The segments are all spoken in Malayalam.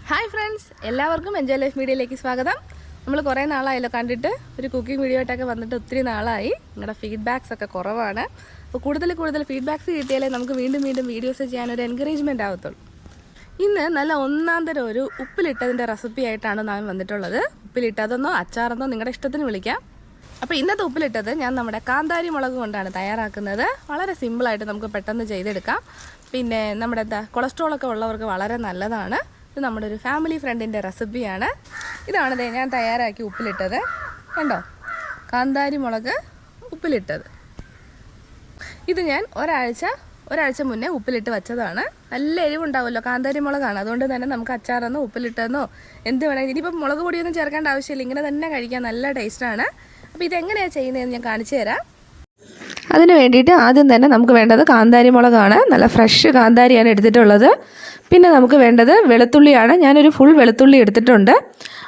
ഹായ് ഫ്രണ്ട്സ്, എല്ലാവർക്കും എൻജോയ് ലൈഫ് മീഡിയയിലേക്ക് സ്വാഗതം. നമ്മൾ കുറേ നാളായല്ലോ കണ്ടിട്ട്, ഒരു കുക്കിംഗ് വീഡിയോ ആയിട്ടൊക്കെ വന്നിട്ട് ഒത്തിരി നാളായി. നിങ്ങളുടെ ഫീഡ്ബാക്സ് ഒക്കെ കുറവാണ്. അപ്പോൾ കൂടുതൽ ഫീഡ്ബാക്സ് കിട്ടിയാലേ നമുക്ക് വീണ്ടും വീഡിയോസ് ചെയ്യാനൊരു എൻകറേജ്മെൻറ്റ് ആവത്തുള്ളൂ. ഇന്ന് നല്ല ഒന്നാം തരം ഒരു ഉപ്പിലിട്ടതിൻ്റെ റെസിപ്പി ആയിട്ടാണ് ഞാൻ വന്നിട്ടുള്ളത്. ഉപ്പിലിട്ടതെന്നോ അച്ചാറെന്നോ നിങ്ങളുടെ ഇഷ്ടത്തിന് വിളിക്കാം. അപ്പോൾ ഇന്നത്തെ ഉപ്പിലിട്ടത് ഞാൻ നമ്മുടെ കാന്താരി മുളക് കൊണ്ടാണ് തയ്യാറാക്കുന്നത്. വളരെ സിമ്പിളായിട്ട് നമുക്ക് പെട്ടെന്ന് ചെയ്തെടുക്കാം. പിന്നെ നമ്മുടെ കൊളസ്ട്രോളൊക്കെ ഉള്ളവർക്ക് വളരെ നല്ലതാണ്. ഇത് നമ്മുടെ ഒരു ഫാമിലി ഫ്രണ്ടിൻ്റെ റെസിപ്പിയാണ്. ഇതാണ് ഞാൻ തയ്യാറാക്കി ഉപ്പിലിട്ടത്. കണ്ടോ, കാന്താരി മുളക് ഉപ്പിലിട്ടത്. ഇത് ഞാൻ ഒരാഴ്ച മുന്നേ ഉപ്പിലിട്ട് വെച്ചതാണ്. നല്ല എരിവുണ്ടാവുമല്ലോ, കാന്താരി മുളകാണ്. അതുകൊണ്ട് തന്നെ നമുക്ക് അച്ചാറെന്നോ ഉപ്പിലിട്ടെന്നോ എന്ത് വേണമെങ്കിൽ, ഇനിയിപ്പം മുളക് പൊടിയൊന്നും ചേർക്കേണ്ട ആവശ്യമില്ല, ഇങ്ങനെ തന്നെ കഴിക്കാൻ നല്ല ടേസ്റ്റാണ്. അപ്പോൾ ഇതെങ്ങനെയാണ് ചെയ്യുന്നതെന്ന് ഞാൻ കാണിച്ചു തരാം. അതിന് വേണ്ടിയിട്ട് ആദ്യം തന്നെ നമുക്ക് വേണ്ടത് കാന്താരി മുളകാണ്. നല്ല ഫ്രഷ് കാന്താരിയാണ് എടുത്തിട്ടുള്ളത്. പിന്നെ നമുക്ക് വേണ്ടത് വെളുത്തുള്ളിയാണ്. ഞാനൊരു ഫുൾ വെളുത്തുള്ളി എടുത്തിട്ടുണ്ട്.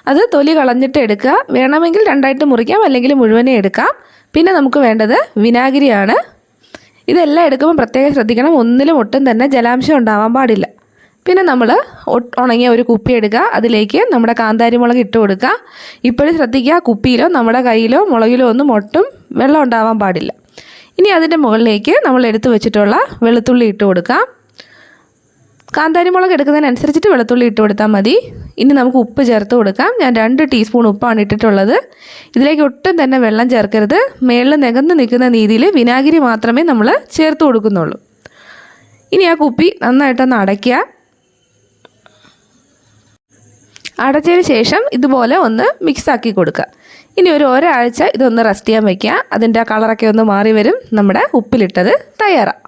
അത് തൊലി കളഞ്ഞിട്ട് എടുക്കുക. വേണമെങ്കിൽ രണ്ടായിട്ട് മുറിക്കാം, അല്ലെങ്കിൽ മുഴുവനെ എടുക്കാം. പിന്നെ നമുക്ക് വേണ്ടത് വിനാഗിരിയാണ്. ഇതെല്ലാം എടുക്കുമ്പോൾ പ്രത്യേകം ശ്രദ്ധിക്കണം, ഒന്നിലും ഒട്ടും തന്നെ ജലാംശം ഉണ്ടാവാൻ പാടില്ല. പിന്നെ നമ്മൾ ഉണങ്ങിയ ഒരു കുപ്പി എടുക്കുക, അതിലേക്ക് നമ്മുടെ കാന്താരി മുളക് ഇട്ട് കൊടുക്കുക. ഇപ്പോഴും ശ്രദ്ധിക്കുക, കുപ്പിയിലോ നമ്മുടെ കയ്യിലോ മുളകിലോ ഒന്നും ഒട്ടും വെള്ളം ഉണ്ടാവാൻ പാടില്ല. ഇനി അതിൻ്റെ മുകളിലേക്ക് നമ്മൾ എടുത്തു വെച്ചിട്ടുള്ള വെളുത്തുള്ളി ഇട്ട് കൊടുക്കാം. കാന്താരി മുളക് എടുക്കുന്നതിനനുസരിച്ചിട്ട് വെളുത്തുള്ളി ഇട്ട് കൊടുത്താൽ മതി. ഇനി നമുക്ക് ഉപ്പ് ചേർത്ത് കൊടുക്കാം. ഞാൻ 2 ടീസ്പൂൺ ഉപ്പാണ് ഇട്ടിട്ടുള്ളത്. ഇതിലേക്ക് ഒട്ടും തന്നെ വെള്ളം ചേർക്കരുത്. മേളിൽ നികന്ന് നിൽക്കുന്ന രീതിയിൽ വിനാഗിരി മാത്രമേ നമ്മൾ ചേർത്ത് കൊടുക്കുന്നുള്ളൂ. ഇനി ആ കുപ്പി നന്നായിട്ടൊന്ന് അടയ്ക്കുക. അടച്ചതിന് ശേഷം ഇതുപോലെ ഒന്ന് മിക്സാക്കി കൊടുക്കുക. ഇനി ഒരാഴ്ച ഇതൊന്ന് റെസ്റ്റ് ചെയ്യാൻ വയ്ക്കുക. അതിൻ്റെ കളറൊക്കെ ഒന്ന് മാറി വരും. നമ്മുടെ ഉപ്പിലിട്ടത് തയ്യാറാണ്.